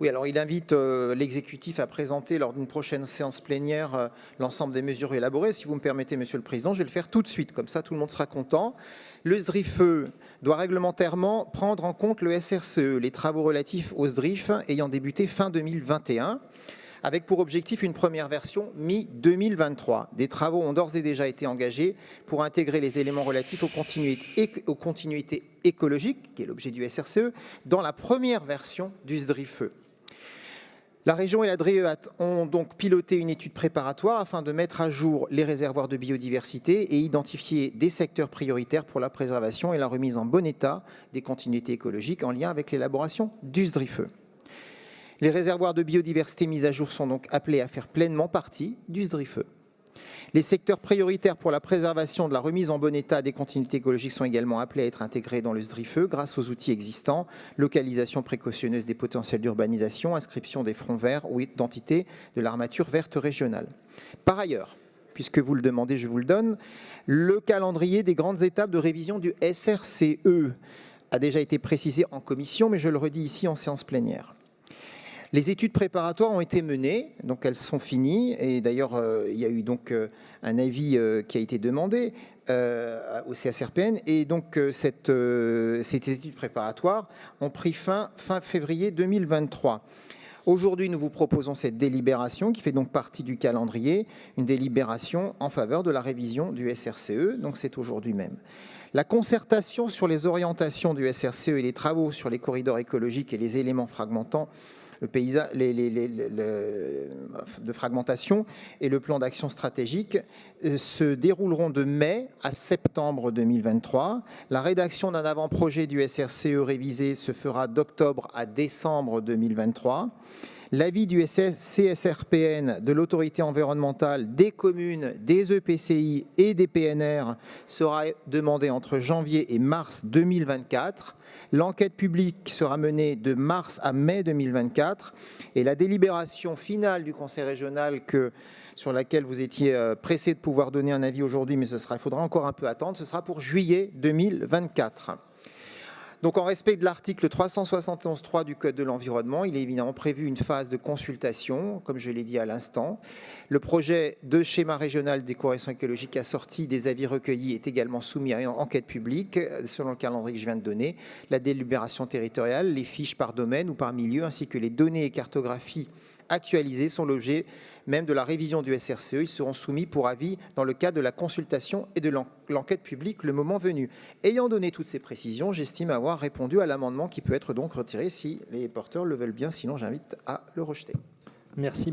Oui, alors il invite l'exécutif à présenter lors d'une prochaine séance plénière l'ensemble des mesures élaborées. Si vous me permettez, Monsieur le Président, je vais le faire tout de suite, comme ça tout le monde sera content. Le SDRIFE doit réglementairement prendre en compte le SRCE, les travaux relatifs au SDRIF ayant débuté fin 2021, avec pour objectif une première version mi-2023. Des travaux ont d'ores et déjà été engagés pour intégrer les éléments relatifs aux continuités écologiques, qui est l'objet du SRCE, dans la première version du SDRIFE. La région et la DREAT ont donc piloté une étude préparatoire afin de mettre à jour les réservoirs de biodiversité et identifier des secteurs prioritaires pour la préservation et la remise en bon état des continuités écologiques en lien avec l'élaboration du SDRIFE. Les réservoirs de biodiversité mis à jour sont donc appelés à faire pleinement partie du SDRIFE. Les secteurs prioritaires pour la préservation de la remise en bon état des continuités écologiques sont également appelés à être intégrés dans le SDRIFE grâce aux outils existants, localisation précautionneuse des potentiels d'urbanisation, inscription des fronts verts ou identité de l'armature verte régionale. Par ailleurs, puisque vous le demandez, je vous le donne, le calendrier des grandes étapes de révision du SRCE a déjà été précisé en commission, mais je le redis ici en séance plénière. Les études préparatoires ont été menées, donc elles sont finies, et d'ailleurs il y a eu donc un avis qui a été demandé au CSRPN, et donc ces études préparatoires ont pris fin février 2023. Aujourd'hui, nous vous proposons cette délibération qui fait donc partie du calendrier, une délibération en faveur de la révision du SRCE, donc c'est aujourd'hui même. La concertation sur les orientations du SRCE et les travaux sur les corridors écologiques et les éléments fragmentant le paysage, de fragmentation et le plan d'action stratégique se dérouleront de mai à septembre 2023. La rédaction d'un avant-projet du SRCE révisé se fera d'octobre à décembre 2023. L'avis du CSRPN, de l'autorité environnementale, des communes, des EPCI et des PNR sera demandé entre janvier et mars 2024. L'enquête publique sera menée de mars à mai 2024 et la délibération finale du Conseil régional sur laquelle vous étiez pressé de pouvoir donner un avis aujourd'hui, mais il faudra encore un peu attendre, ce sera pour juillet 2024. Donc, en respect de l'article 371.3 du Code de l'environnement, il est évidemment prévu une phase de consultation, comme je l'ai dit à l'instant. Le projet de schéma régional d'éco-correction écologique assorti des avis recueillis est également soumis à une enquête publique, selon le calendrier que je viens de donner. La délibération territoriale, les fiches par domaine ou par milieu, ainsi que les données et cartographies actualisées sont l'objet même de la révision du SRCE. Ils seront soumis pour avis dans le cadre de la consultation et de l'enquête publique le moment venu. Ayant donné toutes ces précisions, j'estime avoir répondu à l'amendement qui peut être donc retiré si les porteurs le veulent bien, sinon j'invite à le rejeter. Merci.